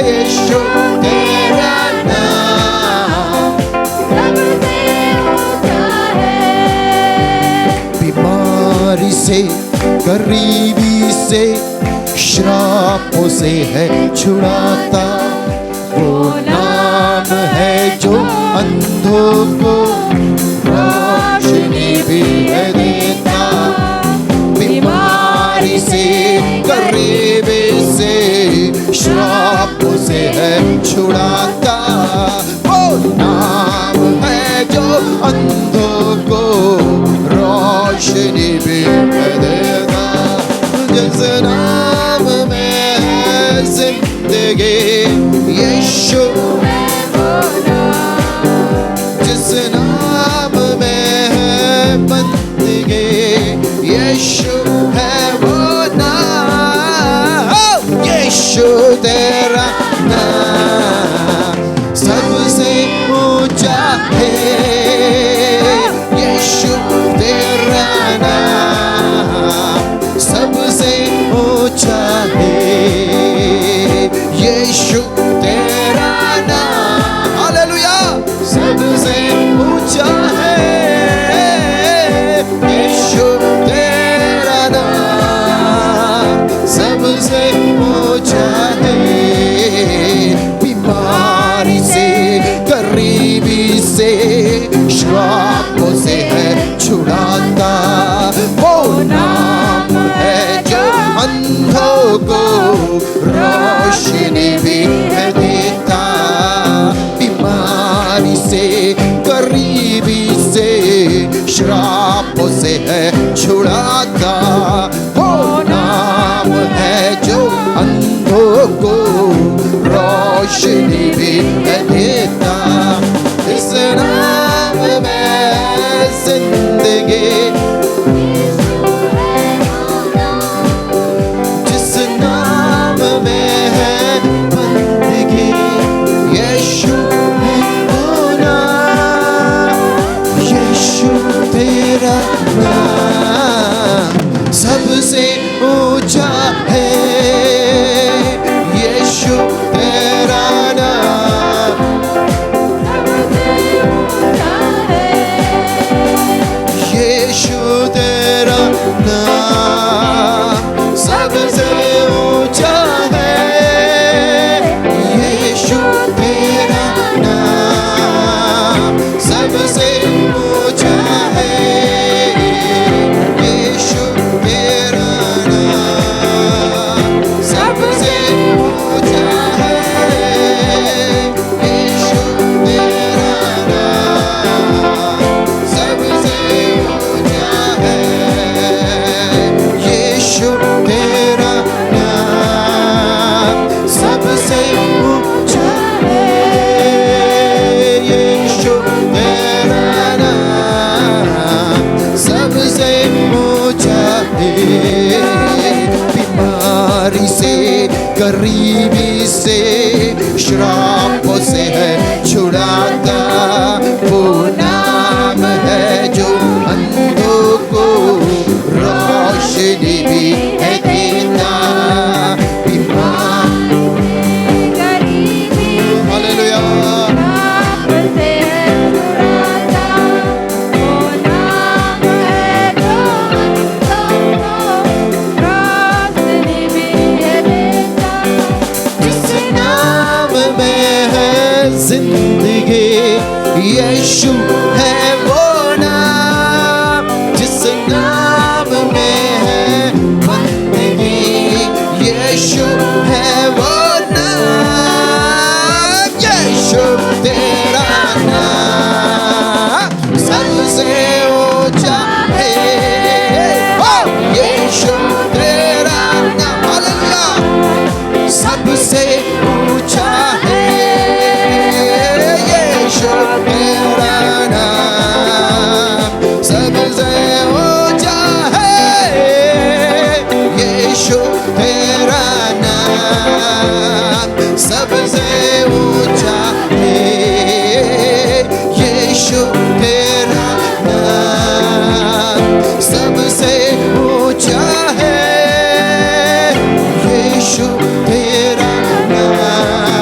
यीशु तेरा नाम सबसे ऊंचा है। बीमारी से, गरीबी से, श्रापों से है छुड़ाता। वो नाम है जो अंधों को रोशनी भी है देता। बीमारी से, गरीबी से, श्रापों से है छुड़ाता। वो नाम है जो अंधों को रोशनी भी है देता। जिस नाम में है जिंदगी, यीशु है वो नाम, जिस नाम में है बंदगी, यीशु है वो नाम। यीशु तेरा नाम सबसे ऊंचा है। यीशु तेरा नाम सबसे ऊंचा है। यीशु तेरा नाम, हालेलुया, सबसे ऊंचा है। यीशु तेरा नाम सबसे ऊंचा है। बीमारी से, गरीबी से, श्रापों से है छुड़ाता। वो नाम है जो अंधों को रोशनी भी है देता। बीमारी से, गरीबी से, श्रापों से है छुड़ाता। वो नाम है जो अंधों को रोशनी भी है देता। इस नाम में जिंदगी, जिस नाम में है बंदगी, यीशु है वो नाम। यीशु तेरा नाम सबसे ऊंचा है। यीशु तेरा नाम सबसे ऊंचा है। यीशु तेरा नाम सबसे ऊंचा है। यीशु तेरा नाम सबसे ऊंचा है। यीशु तेरा नाम सबसे ऊंचा है। यीशु तेरा नाम सबसे ऊंचा है। यीशु तेरा नाम सबसे ऊंचा है। यीशु तेरा नाम सबसे ऊंचा है। बीमारी से, गरीबी से, श्रापों से है छुड़ाता। वो नाम है जो अंधों को रोशनी भी है देता। गरीबी हालेलुया, नाम से है छुड़ाता। वो नाम है जो अंधों को रोशनी भी है देता। जिस नाम में है जिंदगी, यीशु है वो नाम। जिस नाम में है बंदगी, यीशु है वो नाम। यीशु तेरा नाम सबसे ऊंचा है। यीशु तेरा नाम, हालेलुया, सबसे ऊंचा है। यीशु तेरा नाम सबसे ऊंचा है। यीशु तेरा नाम सबसे ऊंचा है। यीशु तेरा नाम सबसे ऊंचा है। यीशु तेरा नाम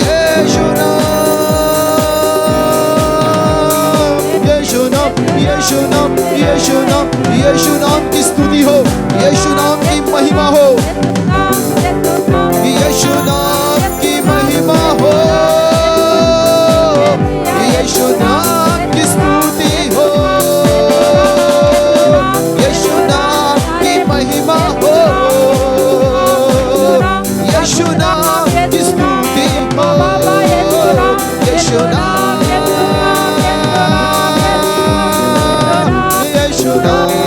यीशु नाम, यीशु नाम, यीशु नाम, यीशु नाम की स्तुति हो, यीशु नाम की महिमा हो, यीशु नाम की महिमा हो, यीशु नाम की स्तुति हो, यीशु नाम की महिमा हो, यीशु नाम की स्तुति हो, यीशु नाम, यीशु नाम।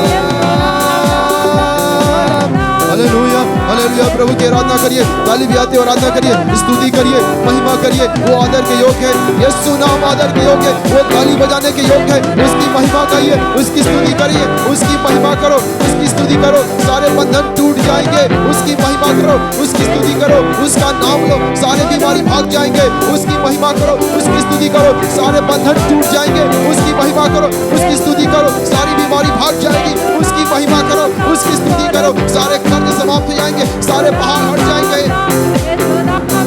Hallelujah, hallelujah. प्रभु की आराधना करिए, ताली बजाते हुए आराधना करिए, स्तुति करिए, महिमा करिए। वो आदर के योग्य है, यीशु नाम आदर के योग्य है, वो ताली बजाने के योग्य है। उसकी महिमा गाइए, उसकी स्तुति करिए, उसकी महिमा करो, उसकी स्तुति करो, सारे बंधन टूट जाएंगे। उसकी महिमा करो, उसकी स्तुति करो, उसका नाम लो, सारे बीमारी भाग जाएंगे। उसकी महिमा करो, उसकी स्तुति करो, सारे बंधन टूट जाएंगे। उसकी महिमा करो, उसकी स्तुति करो, सारी बीमारी भाग जाएगी। उसकी महिमा करो, उसकी स्तुति करो, सारे कर्ज समाप्त हो जाएंगे, सारे पहाड़ हट जाएंगे।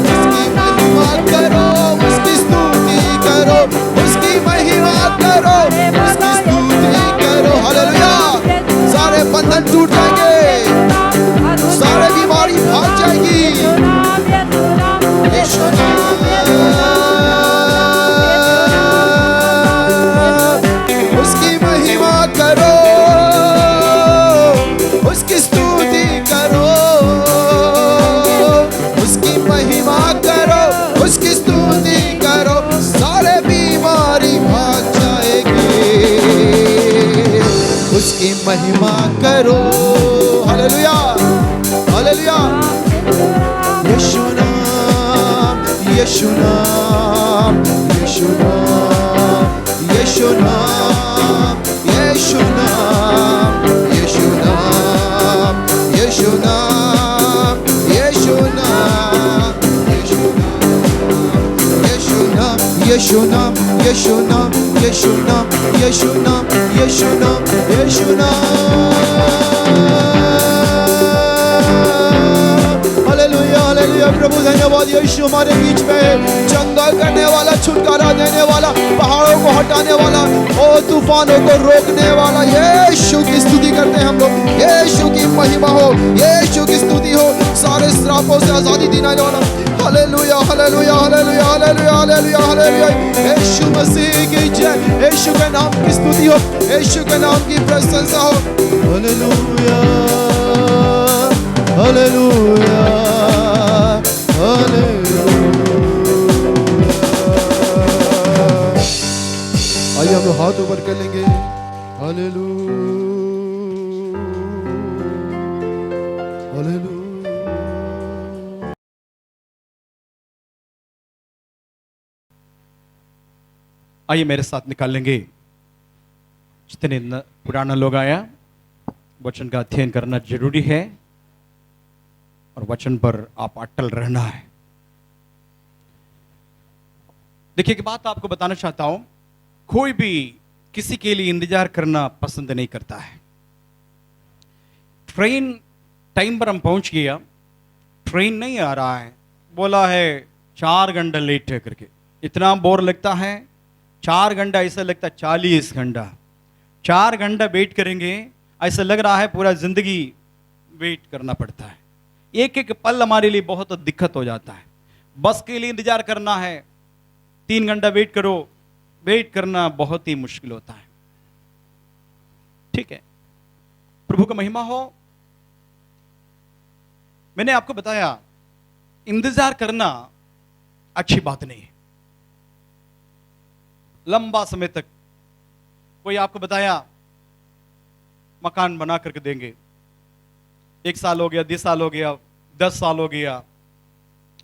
उसकी महिमा करो, उसकी स्तुति करो, उसकी महिमा करो, उसकी स्तुति करो। हालेलुया। सारे बंधन टूट जाएंगे, सारे बीमारी भाग जाएगी। यीशु नाम, उसकी महिमा करो, उसकी स्तुति करो, उसकी महिमा करो, उसकी स्तुति करो, सारे बीमारी भाग जाएगी। उसकी महिमा करो। Hallelujah, hallelujah. यीशु नाम, यीशु नाम, यीशु नाम, यीशु नाम, यीशु नाम, यीशु नाम, यीशु नाम, यीशु नाम, यीशु नाम, यीशु नाम, यीशु नाम, यीशु नाम, यीशु नाम, यीशु नाम। Hallelujah, hallelujah. प्रभु धन्यवाद, यीशु हमारे बीच में है, चंगा करने वाला, छुटकारा देने वाला, पहाड़ों को हटाने वाला, ओ तूफानों को रोकने वाला। यीशु की स्तुति करते हैं हम लोग, यीशु की महिमा हो, यीशु की स्तुति हो, सारे श्रापों से आजादी दिलाने वाला। Hallelujah, hallelujah, hallelujah, hallelujah, hallelujah, hallelujah. Yeshu Masih की जय, यीशु के नाम की स्तुति हो, यीशु के नाम की प्रशंसा हो। Hallelujah, hallelujah, hallelujah. आइए हम लोग हाथ ऊपर कर लेंगे। Hallelujah, hallelujah. आइए मेरे साथ निकाल लेंगे। जितने पुराना लोग आया, वचन का अध्ययन करना जरूरी है और वचन पर आप अटल रहना है। देखिए एक बात आपको बताना चाहता हूं, कोई भी किसी के लिए इंतजार करना पसंद नहीं करता है। ट्रेन टाइम पर हम पहुंच गया, ट्रेन नहीं आ रहा है, बोला है 4 घंटा लेट है करके, इतना बोर लगता है। 4 घंटा ऐसा लगता है 40 घंटा। 4 घंटा वेट करेंगे, ऐसा लग रहा है पूरा जिंदगी वेट करना पड़ता है। एक एक पल हमारे लिए बहुत दिक्कत हो जाता है। बस के लिए इंतजार करना है, 3 घंटा वेट करो, वेट करना बहुत ही मुश्किल होता है। ठीक है, प्रभु का महिमा हो। मैंने आपको बताया इंतजार करना अच्छी बात नहीं है। लंबा समय तक कोई आपको बताया मकान बना करके देंगे, 1 साल हो गया, 2 साल हो गया, 10 साल हो गया,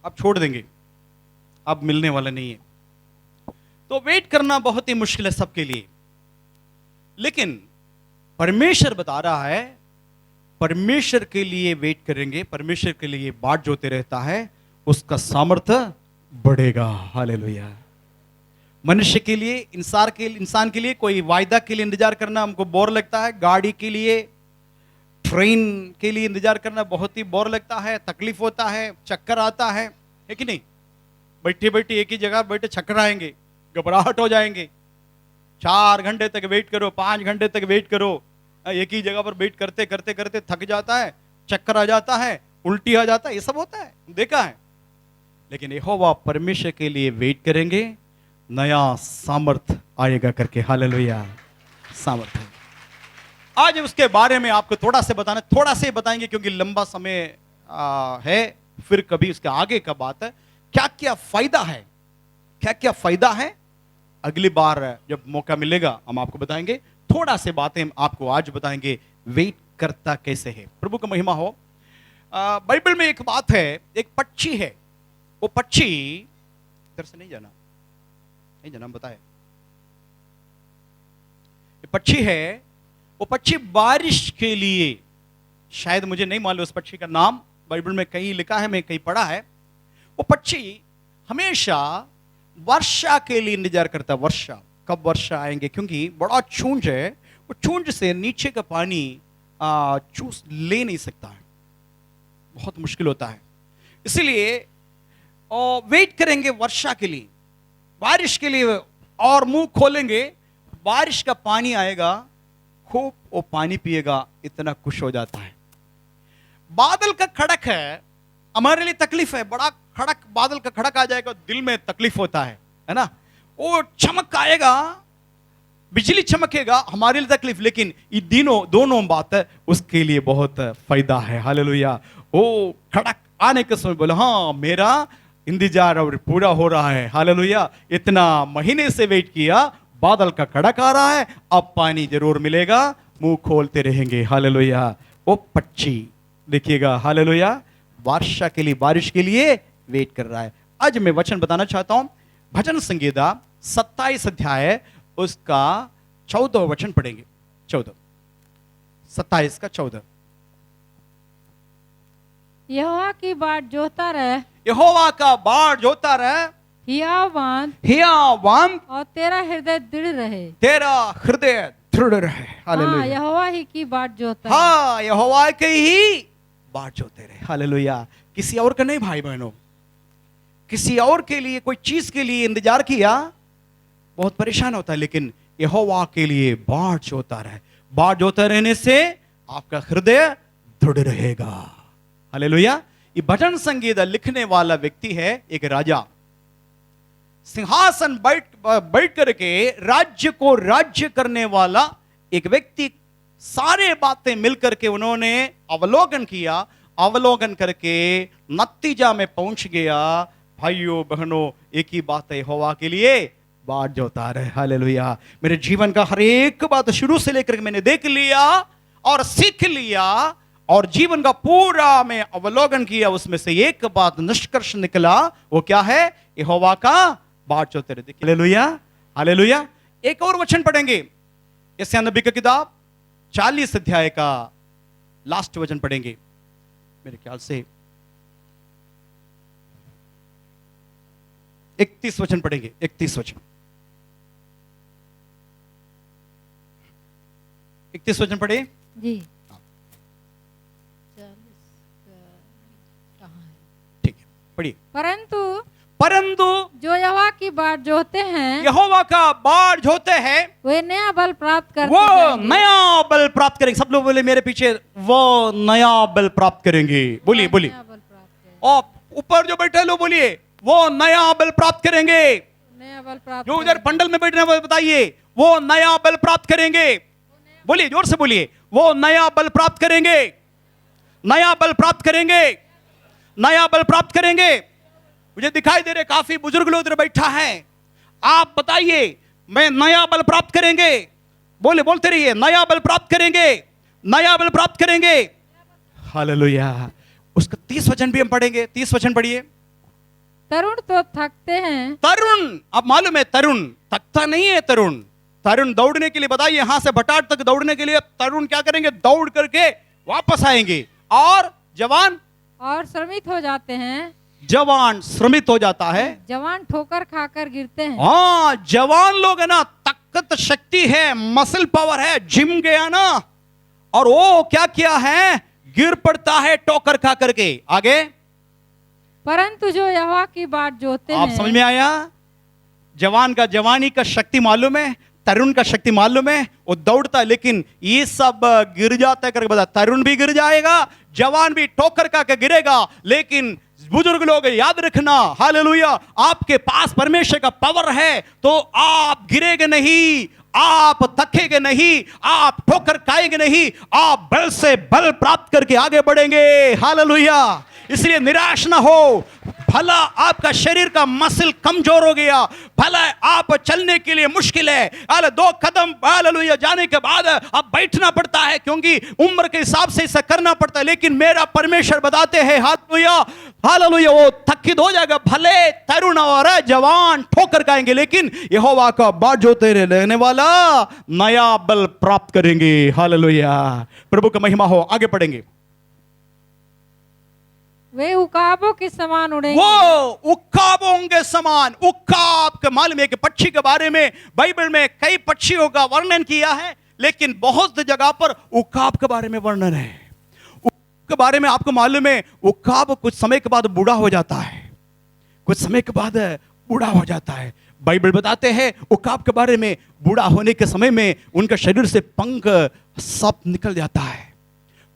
अब छोड़ देंगे, अब मिलने वाला नहीं है। तो वेट करना बहुत ही मुश्किल है सबके लिए। लेकिन परमेश्वर बता रहा है, परमेश्वर के लिए वेट करेंगे, परमेश्वर के लिए बाट जोते रहता है, उसका सामर्थ्य बढ़ेगा। हालेलुया। मनुष्य के लिए, इंसान के लिए कोई वायदा के लिए इंतजार करना हमको बोर लगता है। गाड़ी के लिए, ट्रेन के लिए इंतजार करना बहुत ही बोर लगता है, तकलीफ होता है, चक्कर आता है कि नहीं? बैठे बैठे एक ही जगह बैठे चक्कर आएंगे, घबराहट हो जाएंगे। 4 घंटे तक वेट करो, 5 घंटे तक वेट करो, एक ही जगह पर वेट करते करते करते थक जाता है, चक्कर आ जाता है, उल्टी आ जाता है, ये सब होता है, देखा है। लेकिन यहोवा परमेश्वर के लिए वेट करेंगे, नया सामर्थ आएगा करके। हालेलुया, सामर्थ है। आज उसके बारे में आपको थोड़ा से बताएंगे, क्योंकि लंबा समय है, फिर कभी उसके आगे का बात है। क्या क्या फायदा है, क्या क्या फायदा है, अगली बार जब मौका मिलेगा हम आपको बताएंगे। थोड़ा से बातें आपको आज बताएंगे, वेट करता कैसे है। प्रभु का महिमा हो। बाइबल में एक बात है, एक पक्षी है, वो पक्षी इधर से नहीं जाना बताए, पक्षी है, वो पक्षी बारिश के लिए, शायद मुझे नहीं मालूम उस पक्षी का नाम, बाइबल में कहीं लिखा है, मैं कहीं पढ़ा है। वो पक्षी हमेशा वर्षा के लिए इंतजार करता है। वर्षा, कब वर्षा आएंगे, क्योंकि बड़ा छूंछ है, वो छूंछ से नीचे का पानी चूस ले नहीं सकता है, बहुत मुश्किल होता है। इसलिए वेट करेंगे वर्षा के लिए, बारिश के लिए, और मुंह खोलेंगे, बारिश का पानी आएगा, खूब वो पानी पिएगा, इतना खुश हो जाता है। बादल का खड़क है, हमारे लिए तकलीफ है, बड़ा खड़क, बादल का खड़क आ जाएगा, दिल में तकलीफ होता है ना। वो चमक आएगा, बिजली चमकेगा, हमारे लिए तकलीफ, लेकिन ये दोनों बात है उसके लिए बहुत फायदा है। हालेलुया। वो खड़क आने के समय बोला, हाँ मेरा इंतजार और पूरा हो रहा है। हालेलुया। इतना महीने से वेट किया, बादल का खड़क आ रहा है, अब पानी जरूर मिलेगा, मुंह खोलते रहेंगे। हालेलुया। वो पक्षी देखिएगा, हालेलुया, वर्षा के लिए, बारिश के लिए वेट कर रहा है। आज मैं वचन बताना चाहता हूं, भजन संगीता 27 अध्याय उसका 14 वचन पढ़ेंगे। 14, 27 का 14। यहोवा की बाट जोता रह, यहोवा का बाढ़ जोता रहे, हियाव बांध हियावान और तेरा हृदय दृढ़ रहे। तेरा हृदय दृढ़ रहे। हाँ, हालेलुया। यहोवा ही की बाट जोता है। हाँ, यहोवा के ही बाढ़ जोते रहे। हालेलुया। किसी और का नहीं भाई बहनों, किसी और के लिए, कोई चीज के लिए इंतजार किया, बहुत परेशान होता है, लेकिन यहोवा के लिए बाढ़ जोता रहे। बाढ़ जोता रहने से आपका हृदय दृढ़ रहेगा। हालेलुया। ये भजन संगीत लिखने वाला व्यक्ति है एक राजा, सिंहासन बैठ करके राज्य को राज्य करने वाला एक व्यक्ति। सारे बातें मिलकर के उन्होंने अवलोकन किया, अवलोकन करके नतीजा में पहुंच गया, भाइयों बहनों, एक ही बात है, यहोवा के लिए बाढ़ जोता रहे। हालेलुया। मेरे जीवन का हर एक बात शुरू से लेकर के मैंने देख लिया और सीख लिया और जीवन का पूरा मैं अवलोकन किया, उसमें से एक बात निष्कर्ष निकला, वो क्या है? यहोवा का बाढ़ जोते रहे। Hallelujah, hallelujah. एक और वचन पढ़ेंगे, यशायाह नबी की किताब 40 अध्याय का लास्ट वचन पढ़ेंगे, मेरे ख्याल से 31 वचन पढ़ेंगे। 31 वचन, 31 वचन पढ़े जी। ठीक है, पढ़िए। परंतु जो यहोवा की बाट जोते हैं, यहोवा का बाढ़ जोते हैं, वे नया बल प्राप्त करते वो जाएंगे। नया बल प्राप्त करेंगे। सब लोग बोले मेरे पीछे, वो नया बल प्राप्त करेंगे। बोलिए बोलिए। नया बल प्राप्त करेंगे। और ऊपर जो बैठे लोग बोलिए, वो नया बल प्राप्त करेंगे। नया बल प्राप्त जो उधर पंडल में बैठे हैं बताइए, वो नया बल प्राप्त करेंगे। बोलिए, जोर से बोलिए, वो नया बल प्राप्त करेंगे, नया बल प्राप्त करेंगे, नया बल प्राप्त करेंगे। मुझे दिखाई दे रहे काफी बुजुर्ग लोग इधर बैठा है। आप बताइए, मैं नया बल प्राप्त करेंगे। बोलते रहिए, नया बल प्राप्त करेंगे, नया बल प्राप्त करेंगे। हालेलुया। उसका 30 वचन भी हम पढ़ेंगे। 30 वचन पढ़िए। तरुण तो थकते हैं, तरुण, अब मालूम है तरुण थकता नहीं है। तरुण दौड़ने के लिए, बताइए, यहां से भटाट तक दौड़ने के लिए तरुण क्या करेंगे? दौड़ करके वापस आएंगे। और जवान और श्रमित हो जाते हैं। जवान श्रमित हो जाता है। जवान ठोकर खाकर गिरते हैं। हाँ, जवान लोग है ना, ताकत शक्ति है, मसल पावर है, जिम गया ना, और वो क्या किया है? गिर पड़ता है ठोकर खा करके। आगे, परंतु जो यहोवा की बाट जोते आप हैं, समझ में आया? जवान का, जवानी का शक्ति मालूम है, तरुण का शक्ति मालूम है। वो दौड़ता है, लेकिन ये सब गिर जाता है करके बता। तरुण भी गिर जाएगा, जवान भी ठोकर खा के गिरेगा, लेकिन बुजुर्ग लोग याद रखना, हालेलुया, आपके पास परमेश्वर का पावर है तो आप गिरेंगे नहीं, आप थकेंगे नहीं, आप ठोकर खाएंगे नहीं, आप बल से बल प्राप्त करके आगे बढ़ेंगे। हालेलुया। इसलिए निराश ना हो। भला आपका शरीर का मसल कमजोर हो गया, भला आप चलने के लिए मुश्किल है, 2 कदम हालेलुया जाने के बाद अब बैठना पड़ता है, क्योंकि उम्र के हिसाब से इसे करना पड़ता है, लेकिन मेरा परमेश्वर बताते हैं हालेलुया, हालेलुया, वो थकित हो जाएगा। भले तरुण और जवान ठोकर खाएंगे, लेकिन यहोवा का बाढ़ जोते रहने वाला नया बल प्राप्त करेंगे। हालेलुया। प्रभु का महिमा हो। आगे पढ़ेंगे। वे उकाबों के समान उड़ेंगे। वो उकाबों के समान। उकाब के मालूम है कि पक्षी के बारे में बाइबल में कई पक्षियों का वर्णन किया है, लेकिन बहुत सी जगह पर उकाब के बारे में वर्णन है। उकाब के बारे में आपको मालूम है, उकाब कुछ समय के बाद बूढ़ा हो जाता है, कुछ समय के बाद बूढ़ा हो जाता है। बाइबल बताते हैं उकाब के बारे में, बूढ़ा होने के समय में उनका शरीर से पंख सब निकल जाता है,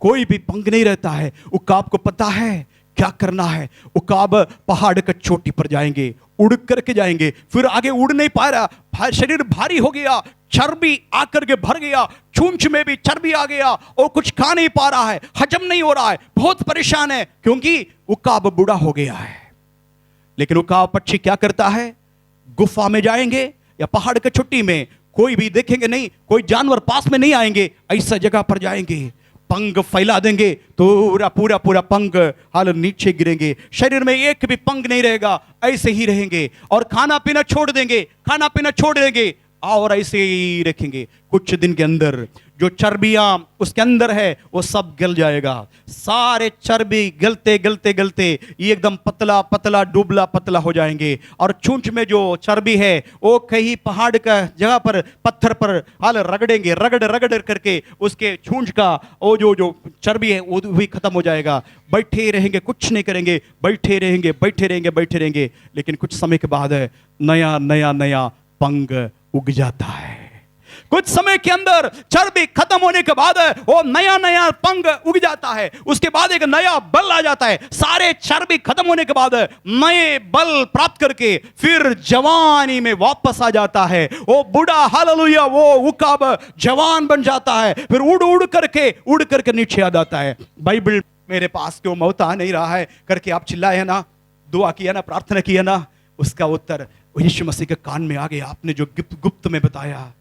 कोई भी पंख नहीं रहता है। उकाब को पता है क्या करना है। उकाब पहाड़ की चोटी पर जाएंगे, उड़ करके जाएंगे, फिर आगे उड़ नहीं पा रहा, शरीर भारी हो गया, चर्बी आकर के भर गया, चूंच में भी चर्बी आ गया और कुछ खा नहीं पा रहा है, हजम नहीं हो रहा है, बहुत परेशान है, क्योंकि उकाब बूढ़ा हो गया है। लेकिन उकाब पक्षी क्या करता है? गुफा में जाएंगे या पहाड़ की चोटी में, कोई भी देखेंगे नहीं, कोई जानवर पास में नहीं आएंगे, ऐसा जगह पर जाएंगे, पंख फैला देंगे तो पूरा पूरा पंख हाल नीचे गिरेंगे, शरीर में एक भी पंख नहीं रहेगा, ऐसे ही रहेंगे और खाना पीना छोड़ देंगे, खाना पीना छोड़ देंगे, और ऐसे ही रखेंगे, कुछ दिन के अंदर जो चर्बियां उसके अंदर है वो सब गल जाएगा। सारे चर्बी गलते गलते गलते ये एकदम पतला पतला डुबला पतला हो जाएंगे। और चूंच में जो चर्बी है वो कहीं पहाड़ का जगह पर पत्थर पर हाल रगड़ेंगे, रगड़ रगड़ करके उसके छूंछ का वो जो चर्बी है वो भी खत्म हो जाएगा। बैठे रहेंगे, कुछ नहीं करेंगे, बैठे रहेंगे बैठे रहेंगे बैठे रहेंगे। लेकिन कुछ समय के बाद नया नया नया पंग उग जाता है। कुछ समय के अंदर चर्बी खत्म होने के बाद वो नया नया पंग उग जाता है। उसके बाद एक नया बल आ जाता है। सारे चर्बी खत्म होने के बाद नए बल प्राप्त करके फिर जवानी में वापस आ जाता है। वो बूढ़ा हालेलुया वो उकाब जवान बन जाता है। फिर उड़ करके नीचे आ जाता है। बाइबल मेरे पास क्यों मौत आ नहीं रहा है करके आप चिल्लाए ना, दुआ किया ना, प्रार्थना किया ना, उसका उत्तर यीशु मसीह के कान में आ गया। आपने जो गुप्त में बताया,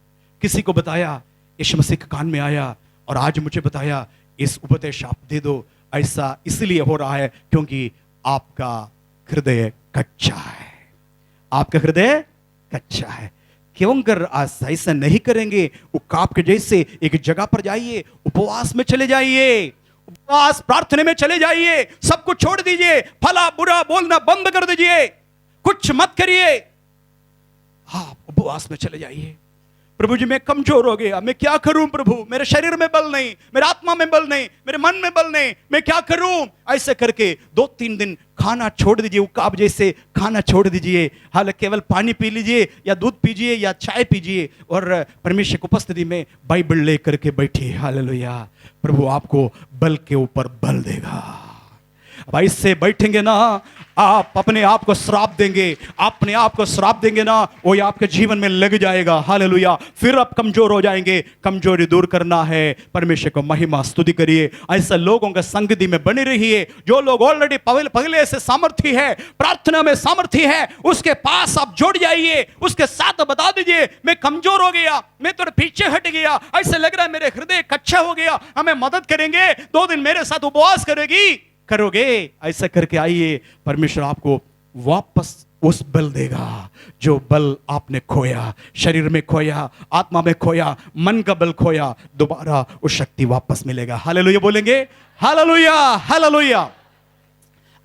किसी को बताया, यीशु मसीह के कान में आया और आज मुझे बताया इस उपदेश आप दे दो। ऐसा इसलिए हो रहा है क्योंकि आपका हृदय कच्चा है। आपका हृदय कच्चा है। क्यों कर आज ऐसा नहीं करेंगे? उकाब के जैसे एक जगह पर जाइए, उपवास में चले जाइए, उपवास प्रार्थना में चले जाइए, सब कुछ छोड़ दीजिए, भला बुरा बोलना बंद कर दीजिए, कुछ मत करिए। हाँ, उपवास में चले जाइए। प्रभु जी मैं कमजोर हो गया, मैं क्या करूं प्रभु, मेरे शरीर में बल नहीं, मेरे आत्मा में बल नहीं, मेरे मन में बल नहीं, मैं क्या करूं? ऐसे करके 2-3 दिन खाना छोड़ दीजिए, उकाब जैसे खाना छोड़ दीजिए। हाल केवल पानी पी लीजिए या दूध पीजिए या चाय पीजिए और परमेश्वर की उपस्थिति में बाइबल लेकर के बैठिए। हालेलुया। प्रभु आपको बल के ऊपर बल देगा। अब इससे बैठेंगे ना, आप अपने आप को श्राप देंगे, अपने आप को श्राप देंगे ना, वो आपके जीवन में लग जाएगा। हालेलुया। फिर आप कमजोर हो जाएंगे। कमजोरी दूर करना है, परमेश्वर को महिमा स्तुति करिए। ऐसे लोगों के संगति में बने रहिए। जो लोग ऑलरेडी पहले से सामर्थ्य है, प्रार्थना में सामर्थ्य है, उसके पास आप जुड़ जाइए, उसके साथ बता दीजिए मैं कमजोर हो गया, मैं थोड़ा पीछे हट गया, ऐसे लग रहा है मेरे हृदय कच्चा हो गया, हमें मदद करेंगे, 2 दिन मेरे साथ उपवास करोगे। ऐसा करके आइए, परमेश्वर आपको वापस उस बल देगा जो बल आपने खोया, शरीर में खोया, आत्मा में खोया, मन का बल खोया, दोबारा वो शक्ति वापस मिलेगा। हालेलुया बोलेंगे। Hallelujah hallelujah.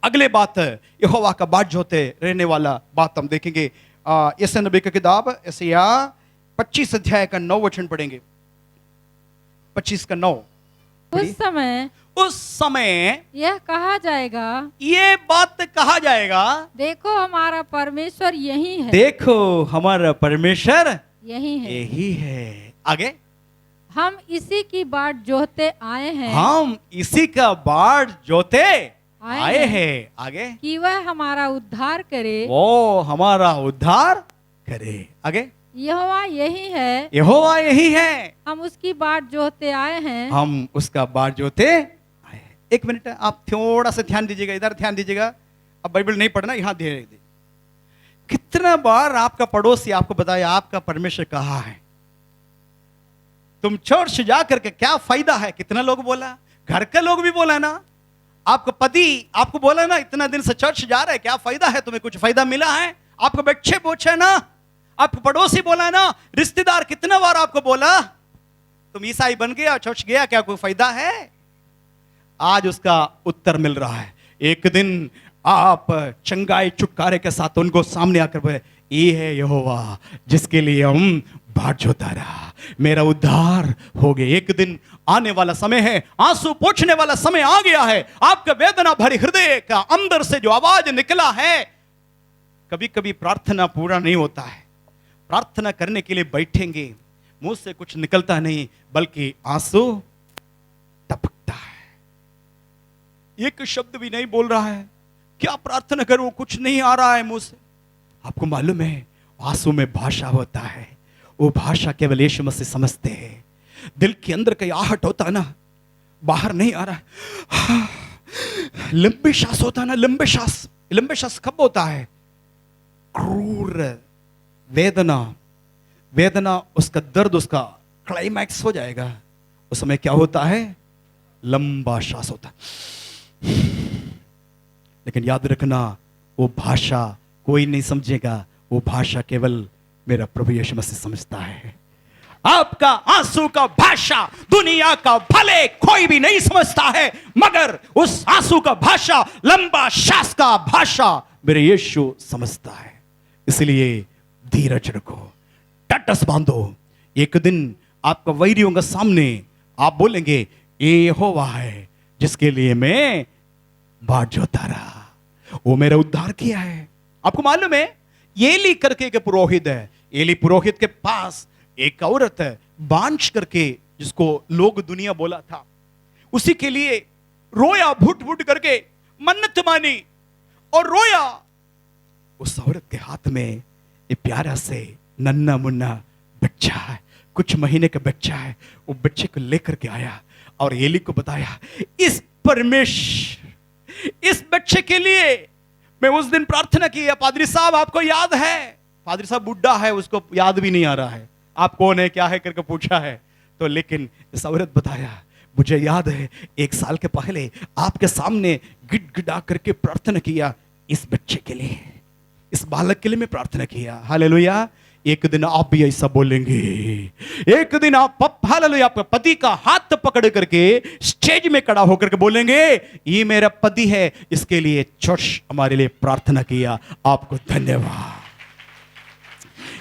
अगले बात यहोवा का बाट जोते रहने वाला बात हम देखेंगे। यशायाह नबी की किताब यशायाह 25 अध्याय का 9 वचन पढ़ेंगे। 25 का 9। उस समय यह कहा जाएगा, ये बात कहा जाएगा, देखो हमारा परमेश्वर यही है, देखो हमारा परमेश्वर यही है, यही है। आगे, हम इसी की बाट जोहते आए हैं, हम इसी का बाट जोते आए हैं। आगे, कि वह हमारा उद्धार करे, वो हमारा उद्धार करे। आगे, यहोवा यही है, यहोवा यही है, हम उसकी बाट जोहते आए हैं, हम उसका बाट जोते आए हैं। 1 मिनट आप थोड़ा सा ध्यान दीजिएगा, इधर ध्यान दीजिएगा। अब बाइबल नहीं पढ़ना, यहां ध्यान दीजिए। कितना बार आपका पड़ोसी आपको बताया आपका परमेश्वर कहाँ है? तुम चर्च जा करके क्या फायदा है? कितना लोग बोला, घर के लोग भी बोला ना, आपका पति आपको बोला ना इतना दिन से चर्च जा रहे, क्या फायदा है तुम्हें? कुछ फायदा मिला है? आपको बच्चे पूछे ना, आपको पड़ोसी बोला ना, रिश्तेदार कितना बार आपको बोला तुम ईसाई बन गया, चर्च गया, क्या कोई फायदा है? आज उसका उत्तर मिल रहा है। एक दिन आप चंगाई छुटकारे के साथ उनको सामने आकर बोले, ये है यहोवा जिसके लिए हम बाट जोता रहा, मेरा उद्धार हो गया। एक दिन आने वाला समय है, आंसू पोंछने वाला समय आ गया है। आपका वेदना भरी हृदय का अंदर से जो आवाज निकला है, कभी कभी प्रार्थना पूरा नहीं होता है। प्रार्थना करने के लिए बैठेंगे, मुंह से कुछ निकलता नहीं बल्कि आंसू टपकता है। एक शब्द भी नहीं बोल रहा है, क्या प्रार्थना करूं, कुछ नहीं आ रहा है मुंह से। आपको मालूम है आंसू में भाषा होता है, वो भाषा केवल यीशु मसीह समझते हैं। दिल के अंदर कहीं आहट होता है ना, बाहर नहीं आ रहा। लंबी सांस होता है ना, लंबे सांस कब होता है? क्रूर वेदना उसका दर्द, उसका क्लाइमैक्स हो जाएगा, उस समय क्या होता है? लंबा सांस होता है। लेकिन याद रखना, वो भाषा कोई नहीं समझेगा, वो भाषा केवल मेरा प्रभु यीशु मसीह समझता है। आपका आंसू का भाषा दुनिया का भले कोई भी नहीं समझता है, मगर उस आंसू का भाषा, लंबा श्वास का भाषा मेरे यीशु समझता है। इसलिए धीरज रखो, टटस बांधो। एक दिन आपका वैरियों के सामने आप बोलेंगे, ये यहोवा है जिसके लिए मैं बाट जोता रहा, वो मेरा उद्धार किया है। आपको मालूम है, एली करके एक पुरोहित है, एली पुरोहित के पास एक औरत है बांझ करके, जिसको लोग दुनिया बोला था, उसी के लिए रोया, भुट भुट करके मन्नत मानी और रोया। उस औरत के हाथ में ये प्यारा से नन्ना मुन्ना बच्चा है, कुछ महीने का बच्चा है। वो बच्चे को लेकर के आया और एली को बताया, इस बच्चे के लिए मैं उस दिन प्रार्थना की है। पादरी साहब आपको याद है? पादरी साहब बुढ़ा है, उसको याद भी नहीं आ रहा है आप कौन है क्या है करके पूछा है। तो लेकिन इस औरत बताया, मुझे याद है 1 साल के पहले आपके सामने गिड़गिड़ा करके प्रार्थना किया, इस बच्चे के लिए, इस बालक के लिए मैं प्रार्थना किया। हालेलुया। एक दिन आप भी ऐसा बोलेंगे, एक दिन आप हालेलुया आपका पति का हाथ पकड़ करके स्टेज में खड़ा होकर के बोलेंगे, ये मेरा पति है, इसके लिए चर्च हमारे लिए प्रार्थना किया, आपको धन्यवाद।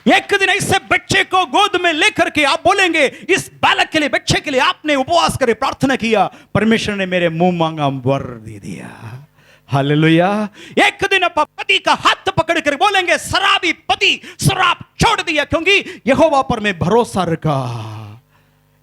एक दिन ऐसे बच्चे को गोद में लेकर के आप बोलेंगे, इस बालक के लिए, बच्चे के लिए आपने उपवास करे प्रार्थना किया, परमेश्वर ने मेरे मुंह मांगा वर दे दिया। हालेलुया। एक दिन आप पति का हाथ पकड़ कर बोलेंगे, शराबी पति शराब छोड़ दिया क्योंकि यहोवा पर मैं भरोसा रखा।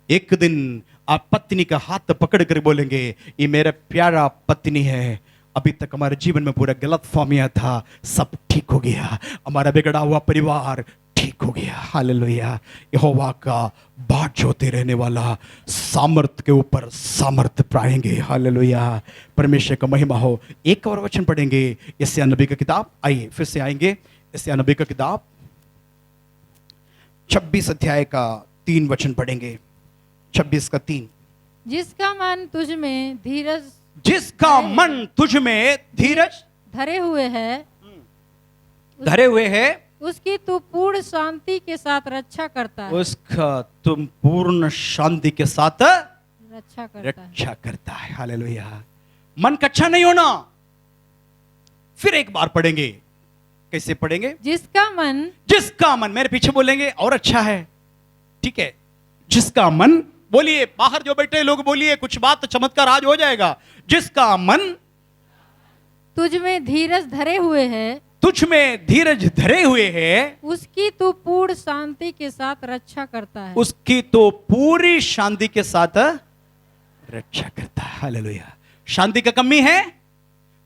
एक दिन आप पत्नी का हाथ पकड़ कर बोलेंगे, ये मेरा प्यारा पत्नी है, अभी तक हमारे जीवन में पूरा गलत फहमियां था, सब ठीक हो गया, हमारा बिगड़ा हुआ परिवार ठीक हो गया। हालेलुया। यहोवा का बाट जोते रहने वाला सामर्थ के ऊपर सामर्थ पाएंगे। हालेलुया। परमेश्वर का महिमा हो। एक और वचन पढ़ेंगे, यशायाह नबी का किताब, आइए फिर से आएंगे, यशायाह नबी का किताब 26 अध्याय का 3 वचन पढ़ेंगे, 26 का 3। जिसका मन तुझ में धीरज धरे हुए है उसकी तू पूर्ण शांति के साथ रक्षा करता है। उसका तुम पूर्ण शांति के साथ रक्षा करता है। हालेलुया। मन कच्चा नहीं होना। फिर एक बार पढ़ेंगे, कैसे पढ़ेंगे? जिसका मन मेरे पीछे बोलेंगे और अच्छा है, ठीक है। जिसका मन, बोलिए, बाहर जो बैठे लोग बोलिए, कुछ बात चमत्कार आज हो जाएगा। जिसका मन तुझ में धीरज धरे हुए है उसकी तो पूर्ण शांति के साथ रक्षा करता है। उसकी तो पूरी शांति के साथ रक्षा करता है। हालेलुया। शांति का कमी है,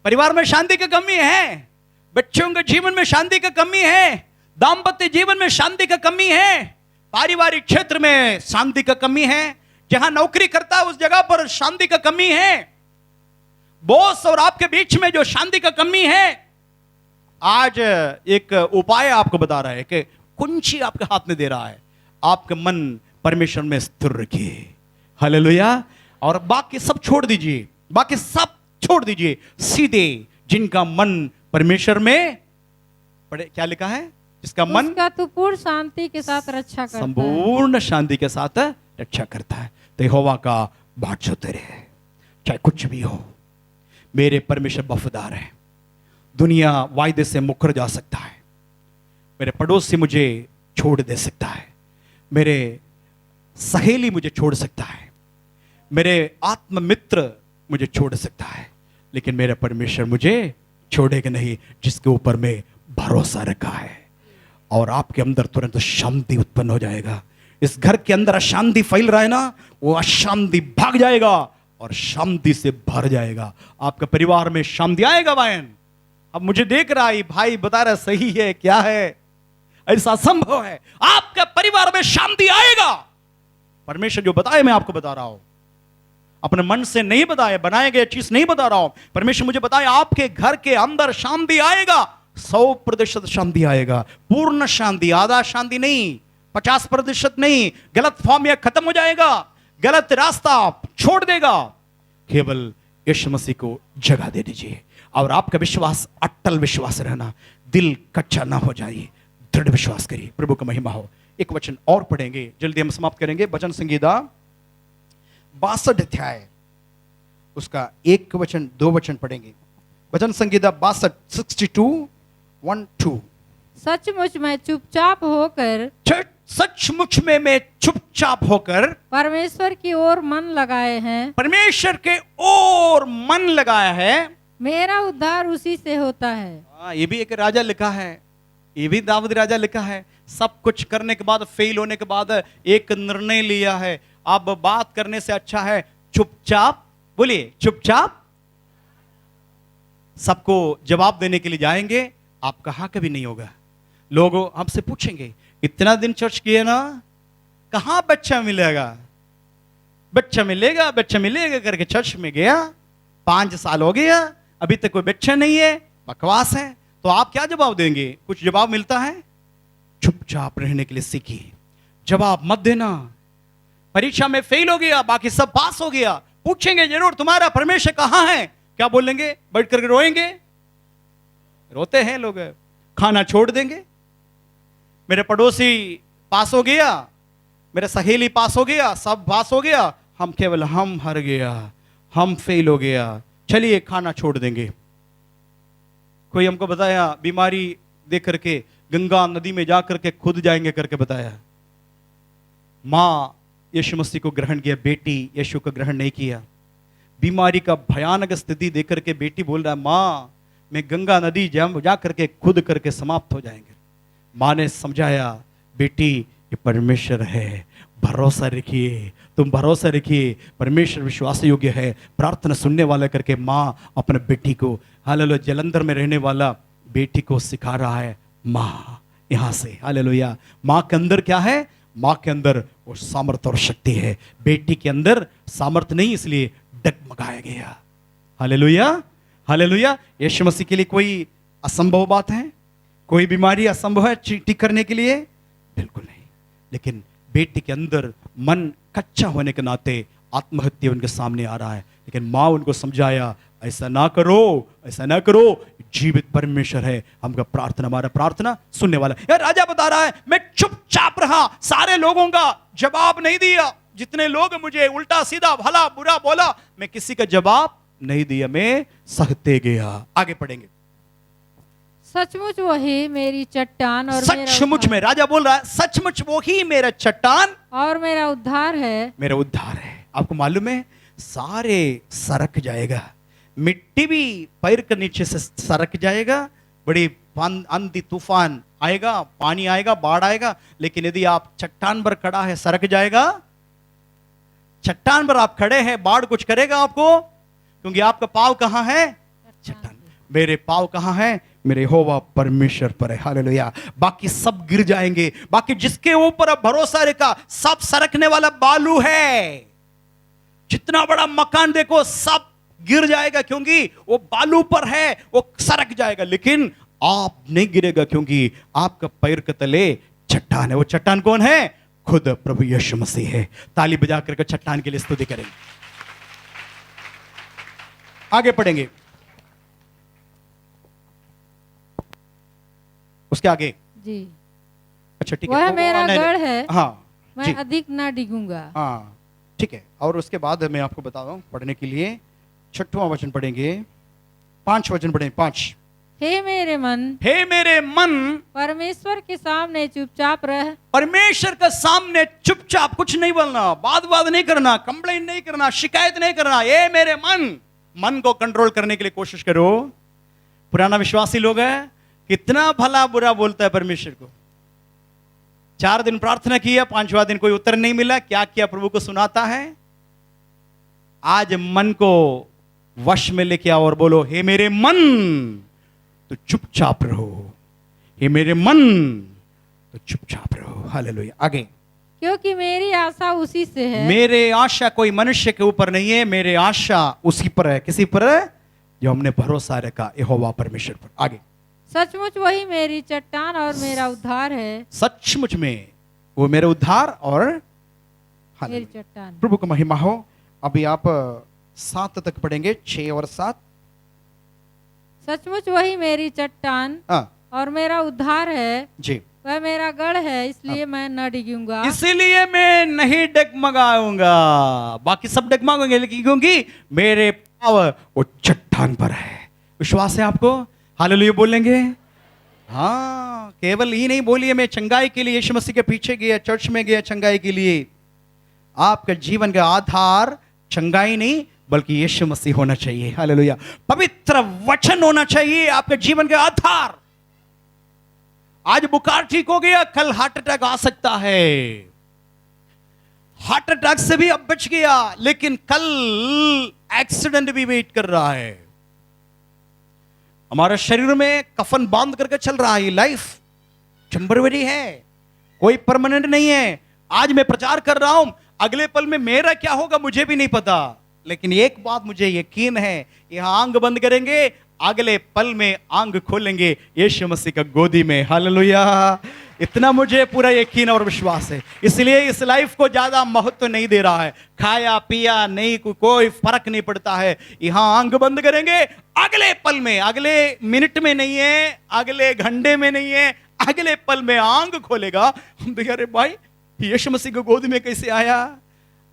परिवार में शांति की कमी है, बच्चों के जीवन में शांति की कमी है, दाम्पत्य जीवन में शांति की कमी है, पारिवारिक क्षेत्र में शांति की कमी है, जहां नौकरी करता है उस जगह पर शांति की कमी है, बॉस और आपके बीच में जो शांति की कमी है। आज एक उपाय आपको बता रहा है कि कुंजी आपके हाथ में दे रहा है, आपका मन परमेश्वर में स्थिर रखिए। हालेलुया। और बाकी सब छोड़ दीजिए, बाकी सब छोड़ दीजिए, सीधे जिनका मन परमेश्वर में, पढ़े क्या लिखा है? जिसका मन उसका तो पूर्ण शांति के साथ रक्षा करता है, संपूर्ण शांति के साथ रक्षा करता है। तो यहोवा का बाट जोते रहे, चाहे कुछ भी हो। मेरे परमेश्वर वफादार है। दुनिया वायदे से मुकर जा सकता है, मेरे पड़ोसी मुझे छोड़ दे सकता है, मेरे सहेली मुझे छोड़ सकता है, मेरे आत्म मित्र मुझे छोड़ सकता है, लेकिन मेरा परमेश्वर मुझे छोड़ेगा नहीं, जिसके ऊपर मैं भरोसा रखा है। और आपके अंदर तुरंत शांति उत्पन्न हो जाएगा। इस घर के अंदर अशांति फैल रहा है ना, वो अशांति भाग जाएगा और शांति से भर जाएगा। आपके परिवार में शांति आएगा। बहन, अब मुझे देख रहा है भाई बता रहा सही है क्या है, ऐसा संभव है। आपके परिवार में शांति आएगा। परमेश्वर जो बताए मैं आपको बता रहा हूं, अपने मन से नहीं बताया, बनाए गए चीज नहीं बता रहा हूं। परमेश्वर मुझे बताया आपके घर के अंदर शांति आएगा, 100% शांति आएगा, पूर्ण शांति, आधा शांति नहीं, 50% नहीं। गलत फहमियां खत्म हो जाएगा, गलत रास्ता छोड़ देगा। केवल यीशु मसीह को जगह दे दीजिए और आपका विश्वास, अटल विश्वास रहना, दिल कच्चा ना हो जाए, दृढ़ विश्वास करिए। प्रभु का महिमा हो। एक वचन और पढ़ेंगे, जल्दी हम समाप्त करेंगे। भजन संगीता 62 अध्याय, उसका एक वचन दो वचन पढ़ेंगे। भजन संगीता 62 62 1 2। सचमुच मैं चुपचाप होकर सचमुच में मैं चुपचाप होकर परमेश्वर की ओर मन लगाए हैं। परमेश्वर के ओर मन लगाया है। मेरा उद्धार उसी से होता है। ये भी एक राजा लिखा है, ये भी दाऊद राजा लिखा है। सब कुछ करने के बाद, फेल होने के बाद एक निर्णय लिया है, अब बात करने से अच्छा है चुपचाप, बोलिए चुपचाप। सबको जवाब देने के लिए जाएंगे, आपका हक भी नहीं होगा। लोग हमसे पूछेंगे, इतना दिन चर्च किए ना, कहां बच्चा मिलेगा, बच्चा मिलेगा, बच्चा मिलेगा करके चर्च में गया, 5 साल हो गया, अभी तक कोई बच्चा नहीं है, बकवास है। तो आप क्या जवाब देंगे? कुछ जवाब मिलता है? चुपचाप रहने के लिए सीखिए, जवाब मत देना। परीक्षा में फेल हो गया, बाकी सब पास हो गया, पूछेंगे जरूर तुम्हारा परमेश्वर कहां है, क्या बोलेंगे? बैठ करके रोएंगे, रोते हैं लोग। खाना छोड़ देंगे। मेरे पड़ोसी पास हो गया, मेरा सहेली पास हो गया, सब पास हो गया, हम केवल हम हार गया, हम फेल हो गया, चलिए खाना छोड़ देंगे। कोई हमको बताया बीमारी देख करके गंगा नदी में जा करके खुद जाएंगे करके बताया। माँ यीशु मसीह को ग्रहण किया, बेटी यीशु को ग्रहण नहीं किया। बीमारी का भयानक स्थिति देख करके बेटी बोल रहा है, माँ मैं गंगा नदी जा करके खुद करके समाप्त हो जाएंगे। माँ ने समझाया, बेटी ये परमेश्वर है, भरोसा रखिए, तुम भरोसा रखिए, परमेश्वर विश्वास योग्य है, प्रार्थना सुनने वाला करके माँ अपने बेटी को, हालेलुया, जलंधर में रहने वाला बेटी को सिखा रहा है। माँ यहाँ से, हालेलुया, माँ के अंदर क्या है? माँ के अंदर वो सामर्थ्य और शक्ति है। बेटी के अंदर सामर्थ्य नहीं, इसलिए डगमगाया गया। Hallelujah, hallelujah. यीशु मसीह के लिए कोई असंभव बात है? कोई बीमारी असंभव है ठीक करने के लिए? बिल्कुल नहीं। लेकिन बेटी के अंदर मन कच्चा होने के नाते आत्महत्या उनके सामने आ रहा है, लेकिन माँ उनको समझाया, ऐसा ना करो, ऐसा ना करो, जीवित परमेश्वर है, हमका प्रार्थना, हमारा प्रार्थना सुनने वाला। यार राजा बता रहा है, मैं चुपचाप रहा, सारे लोगों का जवाब नहीं दिया। जितने लोग मुझे उल्टा सीधा भला बुरा बोला, मैं किसी का जवाब नहीं दिया, मैं सहते गया। आगे पढ़ेंगे। सचमुच वही मेरी चट्टान और सचमुच में, राजा बोल रहा है, सचमुच वही मेरा चट्टान और मेरा उद्धार है। मेरा उद्धार है। आपको मालूम है, सारे सरक जाएगा, मिट्टी भी पैर के नीचे से सरक जाएगा, बड़ी आंधी तूफान आएगा, पानी आएगा, बाढ़ आएगा, लेकिन यदि आप चट्टान पर खड़ा है सरक जाएगा। चट्टान पर आप खड़े हैं, बाढ़ कुछ करेगा आपको, क्योंकि आपका पाव कहां है? चट्टान। मेरे पाव कहां है? मेरे यहोवा परमेश्वर पर है। हालेलुया। बाकी सब गिर जाएंगे, बाकी जिसके ऊपर अब भरोसा रखा, सब सरकने वाला बालू है। जितना बड़ा मकान देखो सब गिर जाएगा, क्योंकि वो बालू पर है, वो सरक जाएगा, लेकिन आप नहीं गिरेगा, क्योंकि आपका पैर के तले चट्टान है। वो चट्टान कौन है? खुद प्रभु यीशु मसीह है। ताली बजा करके चट्टान के लिए स्तुति करेंगे। आगे पढ़ेंगे, उसके आगे जी। अच्छा ठीक है, वह मेरा गढ़ है, हाँ मैं अधिक ना डिगूंगा। हाँ ठीक है। और उसके बाद मैं आपको बता रहा हूं पढ़ने के लिए 6वां वचन पढ़ेंगे, 5 वचन पढ़ेंगे। 5, हे मेरे मन, हे मेरे मन, परमेश्वर के सामने चुपचाप रह। परमेश्वर के सामने चुपचाप, कुछ नहीं बोलना, बात नहीं करना, कंप्लेंट नहीं करना, शिकायत नहीं करना। ये मेरे मन को कंट्रोल करने के लिए कोशिश करो। पुराना विश्वासी लोग है, कितना भला बुरा बोलता है परमेश्वर को। 4 दिन प्रार्थना किया, 5वां दिन कोई उत्तर नहीं मिला, क्या किया? प्रभु को सुनाता है। आज मन को वश में लेके आओ और बोलो, हे मेरे मन तो चुपचाप रहो, हे मेरे मन तो चुपचाप रहो। हालेलुया। आगे, क्योंकि मेरी आशा उसी से है। मेरे आशा कोई मनुष्य के ऊपर नहीं है, मेरे आशा उसी पर है। किसी पर है? जो हमने भरोसा रखा, यहोवा परमेश्वर पर। आगे, सचमुच वही मेरी चट्टान और मेरा उद्धार है। सचमुच में वो मेरा उद्धार और मेरी चट्टान। प्रभु को महिमा हो। अभी आप 7 तक पढ़ेंगे, 6 और 7। सचमुच वही मेरी चट्टान और मेरा उद्धार है। जी। वह मेरा गढ़ है, इसलिए मैं न डिगूंगा। इसीलिए मैं नहीं डगमगाऊंगा। बाकी सब डगमगाएंगे, लेकिन क्योंकि मेरे पाँव वो चट्टान पर है। विश्वास है आपको? हालेलुया बोलेंगे? हाँ, केवल ही नहीं बोलिए मैं चंगाई के लिए यीशु मसीह के पीछे गया, चर्च में गया चंगाई के लिए। आपका जीवन का आधार चंगाई नहीं बल्कि यीशु मसीह होना चाहिए। हालेलुया। पवित्र वचन होना चाहिए आपके जीवन का आधार। आज बुखार ठीक हो गया, कल हार्ट अटैक आ सकता है। हार्ट अटैक से भी अब बच गया, लेकिन कल एक्सीडेंट भी वेट कर रहा है। हमारे शरीर में कफन बांध करके चल रहा है। ये लाइफ टेम्पररी है, कोई परमानेंट नहीं है। आज मैं प्रचार कर रहा हूं, अगले पल में मेरा क्या होगा मुझे भी नहीं पता, लेकिन एक बात मुझे यकीन है, यहां आंख बंद करेंगे, अगले पल में आंख खोलेंगे यीशु मसीह का गोदी में। हालेलुया। इतना मुझे पूरा यकीन और विश्वास है। इसलिए इस लाइफ को ज्यादा महत्व नहीं दे रहा है। खाया पिया नहीं, कोई फर्क नहीं पड़ता है। यहां आंख बंद करेंगे, अगले पल में, अगले मिनट में नहीं है, अगले घंटे में नहीं है, अगले पल में आंख खोलेगा। हम देखिए अरे भाई यीशु मसीह को गोद में कैसे आया।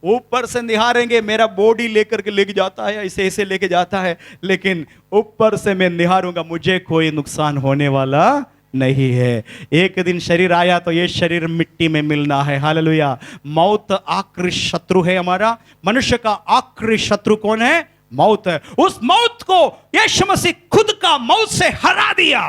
ऊपर से निहारेंगे, मेरा बॉडी लेकर के लेके जाता है, ऐसे ऐसे लेके जाता है, लेकिन ऊपर से मैं निहारूंगा, मुझे कोई नुकसान होने वाला नहीं है। एक दिन शरीर आया तो ये शरीर मिट्टी में मिलना है। हालेलुया। मौत आखिरी शत्रु है हमारा। मनुष्य का आखिरी शत्रु कौन है? मौत है। उस मौत को यीशु मसीह खुद का मौत से हरा दिया।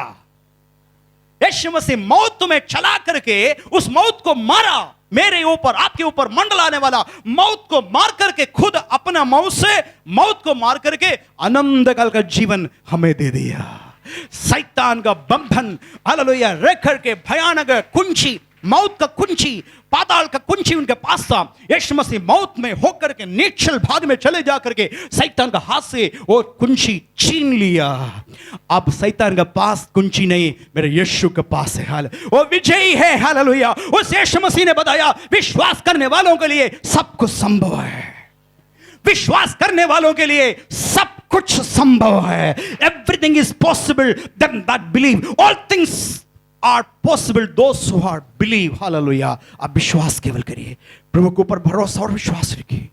यीशु मसीह मौत में चला करके उस मौत को मारा। मेरे ऊपर, आपके ऊपर मंडलाने वाला मौत को मार करके खुद अपना मौत से मौत को मार करके अनंत काल का जीवन हमें दे दिया। शैतान का बंधन, हालेलुया, रेखर के भयानक कुंची, मौत का कुंची, पाताल का कुंची उनके पास था। यीशु मसीह मौत में होकर के निश्चल भाग में चले जा करके शैतान का हाथ से वो कुंची छीन लिया। अब शैतान का पास कुंची नहीं, मेरे यीशु के पास है। हाल वो विजयी है। हालेलुया। उस यीशु मसीह ने बताया विश्वास करने वालों के लिए सब कुछ संभव है। विश्वास करने वालों के लिए सब कुछ संभव है। Everything is possible them that believe. All things are possible those who are believe. Hallelujah. आप विश्वास केवल करिए, प्रभु के ऊपर भरोसा और विश्वास रखिए।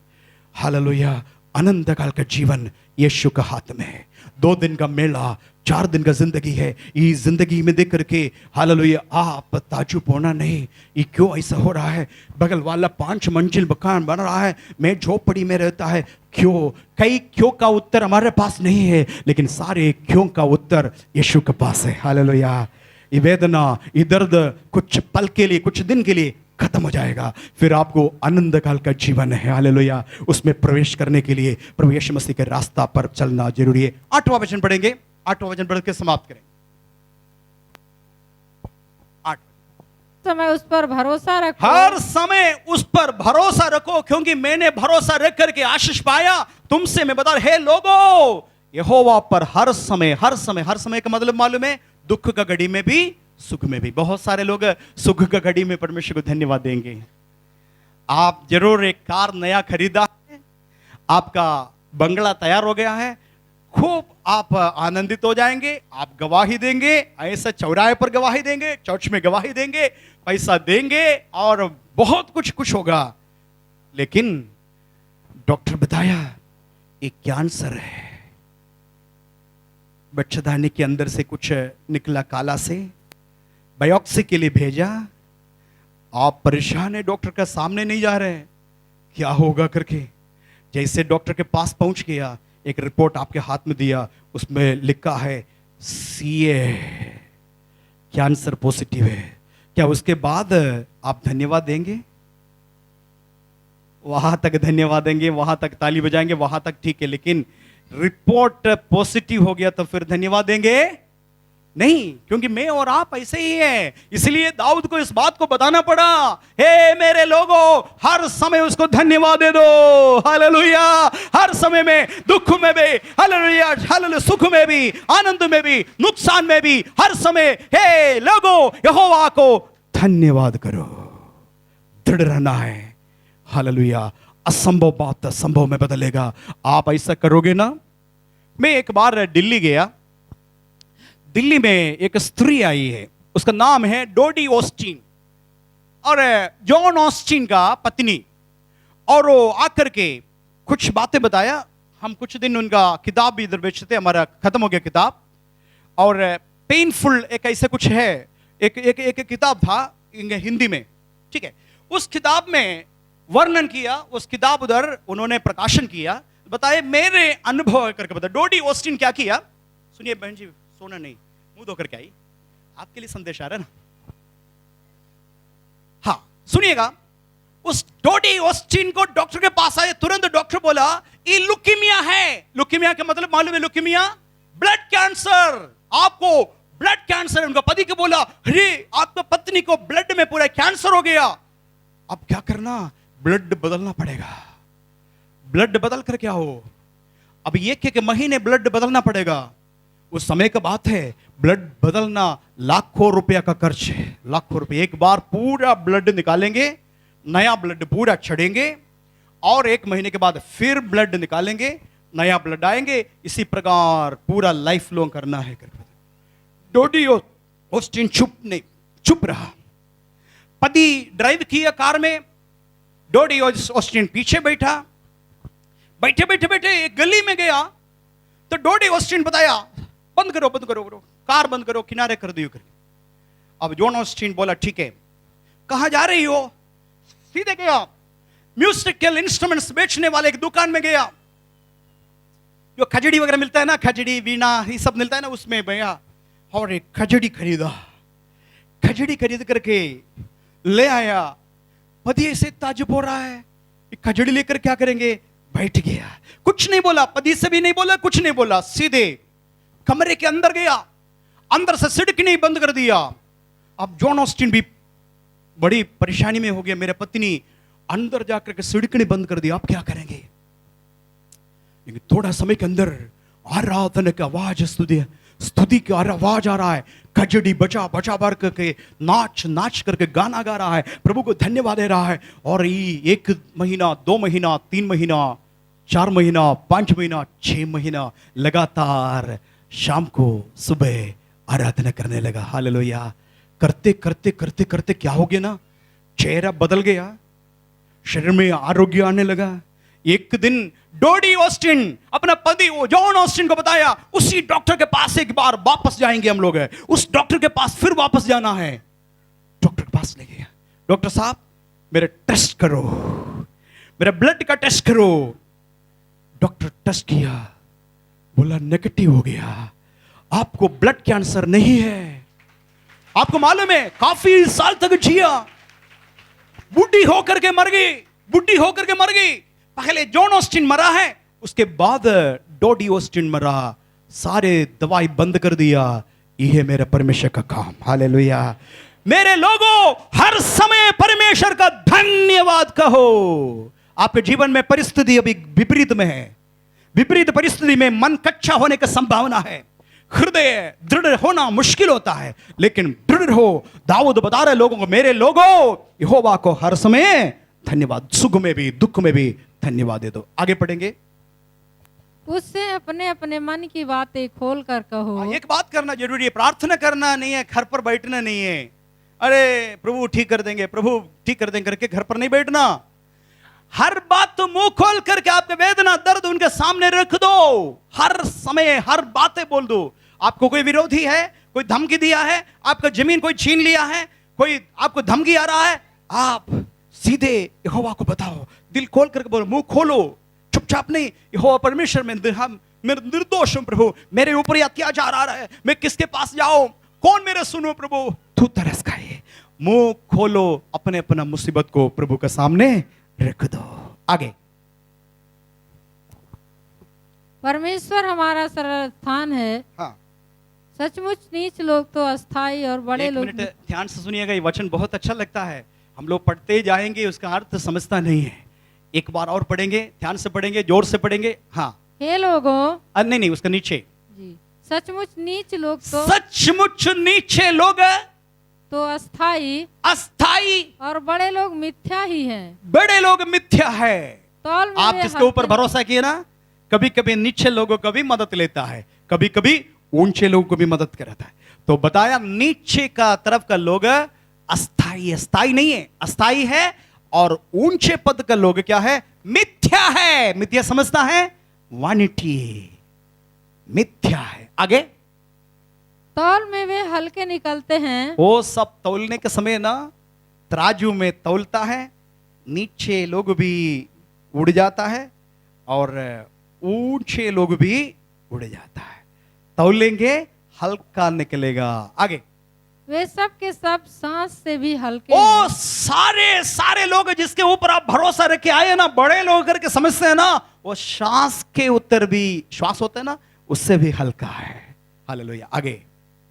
हालेलुया। अनंत काल का जीवन यीशु के हाथ में है। 2 दिन का मेला, 4 दिन का जिंदगी है। ये जिंदगी में देख करके हालेलुया आप ताजुब होना नहीं, ये क्यों ऐसा हो रहा है। बगल वाला 5 मंजिल मकान बन रहा है, मैं झोपड़ी में रहता है, क्यों? कई क्यों का उत्तर हमारे पास नहीं है, लेकिन सारे क्यों का उत्तर यीशु के पास है। हालेलुया। ये वेदना, ये दर्द कुछ पल के लिए, कुछ दिन के लिए खत्म हो जाएगा, फिर आपको आनंद काल का जीवन है। हालेलुया। उसमें प्रवेश करने के लिए प्रभु यीशु मसीह के रास्ता पर चलना जरूरी है। 8वां वचन पढ़ेंगे, 8वां वचन पढ़ के समाप्त करेंगे। 8 समय उस पर भरोसा रखो। हर समय उस पर भरोसा रखो, क्योंकि मैंने भरोसा रख करके आशीष पाया। तुमसे मैं बता रहा, हे लोगों, यहोवा पर हर समय, हर समय, हर समय का मतलब मालूम है, दुख का घड़ी में भी, सुख में भी। बहुत सारे लोग सुख का घड़ी में परमेश्वर को धन्यवाद देंगे। आप जरूर एक कार नया खरीदा है, आपका बंगला तैयार हो गया है, खूब आप आनंदित हो जाएंगे, आप गवाही देंगे, ऐसा चौराहे पर गवाही देंगे, चर्च में गवाही देंगे, पैसा देंगे और बहुत कुछ होगा। लेकिन डॉक्टर बताया एक कैंसर है, बच्चेदानी के अंदर से कुछ निकला काला से, बायोप्सी के लिए भेजा। आप परेशान है, डॉक्टर के सामने नहीं जा रहे हैं, क्या होगा करके। जैसे डॉक्टर के पास पहुंच गया, एक रिपोर्ट आपके हाथ में दिया, उसमें लिखा है CA, कैंसर पॉजिटिव है। क्या उसके बाद आप धन्यवाद देंगे? वहां तक धन्यवाद देंगे, वहां तक ताली बजाएंगे, वहां तक ठीक है, लेकिन रिपोर्ट पॉजिटिव हो गया तो फिर धन्यवाद देंगे नहीं, क्योंकि मैं और आप ऐसे ही हैं। इसलिए दाऊद को इस बात को बताना पड़ा, हे मेरे लोगों, हर समय उसको धन्यवाद दे दो। हालेलुया। हर समय में, दुख में भी, हालेलुया, हालेलुया, सुख में भी, आनंद में भी, नुकसान में भी, हर समय हे लोगों, यहोवा को धन्यवाद करो। दृढ़ रहना है। हालेलुया। असंभव बात संभव में बदलेगा। आप ऐसा करोगे ना। मैं एक बार दिल्ली गया, दिल्ली में एक स्त्री आई है, उसका नाम है डोडी ऑस्टिन, और जॉन ऑस्टिन का पत्नी, और वो आकर के कुछ बातें बताया। हम कुछ दिन उनका किताब भी इधर बेचते थे, हमारा खत्म हो गया किताब, और पेनफुल एक ऐसे कुछ है, एक किताब था हिंदी में, ठीक है। उस किताब में वर्णन किया, उस किताब उधर उन्होंने प्रकाशन किया, बताए मेरे अनुभव करके बताया। डोडी ऑस्टिन क्या किया, सुनिए बहन जी, सोना नहीं, मुंह धोकर के आई, आपके लिए संदेश आ रहा है ना। हाँ सुनिएगा, उस डोडी ऑस्टिन को डॉक्टर के पास आए, तुरंत डॉक्टर बोला ये लुकीमिया है। लुकीमिया का मतलब मालूम है? लुकीमिया ब्लड कैंसर, आपको ब्लड कैंसर है। उनका पति को बोला अरे आपका पत्नी को ब्लड में पूरा कैंसर हो गया, अब क्या करना, ब्लड बदलना पड़ेगा। ब्लड बदल कर क्या हो, अब एक महीने ब्लड बदलना पड़ेगा। उस समय का बात है, ब्लड बदलना लाखों रुपया का खर्च है, लाखों रुपए। एक बार पूरा ब्लड निकालेंगे, नया ब्लड पूरा छड़ेंगे, और एक महीने के बाद फिर ब्लड निकालेंगे, नया ब्लड आएंगे। इसी प्रकार पूरा लाइफ लॉन्ग करना है। डोडी ऑस्टिन चुप रहा। पति ड्राइव किया कार में, डोडी ऑस्टिन पीछे बैठा। बैठे बैठे बैठे एक गली में गया तो डोडी ऑस्टिन बताया बंद करो कार बंद करो, किनारे कर दियो करके। अब जॉन ऑस्टिन बोला ठीक है, कहां जा रही हो? सीधे गया म्यूजिकल इंस्ट्रूमेंट्स बेचने वाले एक दुकान में गया, जो खजड़ी वगैरह मिलता है ना, खजड़ी वीणा ये सब मिलता है ना, उसमें गया और एक खजड़ी खरीदा। खजड़ी खरीद करके ले आया। पति ऐसे ताजुब हो रहा है, खजड़ी लेकर क्या करेंगे? बैठ गया, कुछ नहीं बोला, पति से भी नहीं बोला, कुछ नहीं बोला, सीधे कमरे के अंदर गया, अंदर से सिड़कनी बंद कर दिया। अब जॉन ऑस्टिन भी बड़ी परेशानी में हो गया, मेरे पत्नी अंदर जाकर के सिड़कनी बंद कर दिया, आप क्या करेंगे? लेकिन थोड़ा समय के अंदर आराधना की आवाज, स्तुति की आवाज आ रहा है। खजड़ी बचा भर करके नाच करके गाना गा रहा है, प्रभु को धन्यवाद दे रहा है। और ये 1 महीना 2 महीना 3 महीना 4 महीना 5 महीना 6 महीना लगातार शाम को सुबह आराधना करने लगा। हालेलुया। करते करते करते करते क्या हो गया ना, चेहरा बदल गया, शरीर में आरोग्य आने लगा। एक दिन डोडी ऑस्टिन अपना पति जॉन ऑस्टिन को बताया, उसी डॉक्टर के पास एक बार वापस जाएंगे हम लोग, उस डॉक्टर के पास फिर वापस जाना है। डॉक्टर के पास ले गया, डॉक्टर साहब मेरे टेस्ट करो, मेरे ब्लड का टेस्ट करो। डॉक्टर टेस्ट किया, बोला नेगेटिव हो गया, आपको ब्लड कैंसर नहीं है। आपको मालूम है काफी साल तक जिया, बुढ़ी होकर के मर गई, बुढ़ी होकर के मर गई। पहले जॉन ऑस्टिन मरा है, उसके बाद डोडी ऑस्टिन मरा, सारे दवाई बंद कर दिया। यह मेरे परमेश्वर का काम। हालेलुया। मेरे लोगों, हर समय परमेश्वर का धन्यवाद कहो। आपके जीवन में परिस्थिति अभी विपरीत में है, विपरीत परिस्थिति में मन कच्चा होने की संभावना है, हृदय दृढ़ होना मुश्किल होता है, लेकिन दृढ़ हो। दाऊद बता रहे लोगों को, मेरे लोगों यहोवा को हर समय धन्यवाद, सुख में भी दुख में भी धन्यवाद दे दो। आगे पढ़ेंगे। उससे अपने अपने मन की बातें खोल कर कहो। एक बात करना जरूरी है, प्रार्थना करना नहीं है, घर पर बैठना नहीं है। अरे प्रभु ठीक कर देंगे, प्रभु ठीक कर देंगे करके घर पर नहीं बैठना। हर बात तो मुंह खोल करके आपके वेदना दर्द उनके सामने रख दो, हर समय हर बातें बोल दो। आपको कोई विरोधी है, कोई धमकी दिया है, आपका जमीन कोई छीन लिया है, कोई आपको धमकी आ रहा है, आप सीधे यहोवा को बताओ, दिल खोल करके बोलो, मुंह खोलो, चुपचाप नहीं। यहोवा परमेश्वर में मैं निर्दोष हूं प्रभु, मेरे ऊपर अत्याचार आ रहा है, मैं किसके पास जाऊं, कौन मेरे सुनो प्रभु? तू तरस खाए, मुंह खोलो, अपने अपना मुसीबत को प्रभु के सामने रख दो। आगे। परमेश्वर हमारा सरल स्थान है। हाँ, सचमुच नीच लोग तो अस्थाई और बड़े लोग। एक मिनट ध्यान से सुनिएगा, ये वचन बहुत अच्छा लगता है, हम लोग पढ़ते जाएंगे, उसका अर्थ समझता नहीं है। एक बार और पढ़ेंगे, ध्यान से पढ़ेंगे, जोर से पढ़ेंगे। हाँ, हे लोगों, नहीं उसका नीचे जी, सचमुच नीच लोग तो, सचमुच नीचे लोग तो अस्थाई और बड़े लोग मिथ्या ही हैं। बड़े लोग मिथ्या है। तौल में आप वे जिसके ऊपर हलते- भरोसा किए ना, कभी कभी नीचे लोगों को भी मदद लेता है, कभी कभी ऊंचे लोगों को भी मदद करता है। तो बताया नीचे का तरफ का लोग अस्थाई है, स्थाई नहीं है, अस्थाई है। और ऊंचे पद का लोग क्या है? मिथ्या है। मिथ्या समझता है, वानिटी, मिथ्या है। आगे, तौल में वे हल्के निकलते हैं, वो सब तौलने के समय ना तराजू में तौलता है, नीचे लोग भी उड़ जाता है और ऊंचे लोग भी उड़ जाता है। तौलेंगे हल्का निकलेगा। आगे, वे सब के सब सांस से भी हल्के ओ हैं। सारे सारे लोग जिसके ऊपर आप भरोसा रख के आए ना, बड़े लोग करके समझते हैं ना, वो श्वास के उत्तर भी, श्वास होता है ना, उससे भी हल्का है। हालेलुया। आगे,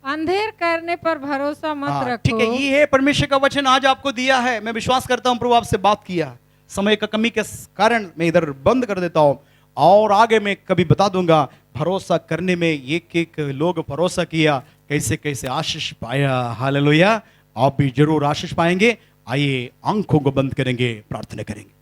अंधेर करने पर भरोसा मत हाँ, रखो। ठीक है, ये है परमेश्वर का वचन आज आपको दिया है। मैं विश्वास करता हूं प्रभु आपसे बात किया। समय का कमी के कारण मैं इधर बंद कर देता हूं, और आगे मैं कभी बता दूंगा भरोसा करने में एक एक लोग भरोसा किया, कैसे कैसे आशीष पाया। हालेलुया। आप भी जरूर आशीष पाएंगे। आइए आंखों को बंद करेंगे, प्रार्थना करेंगे।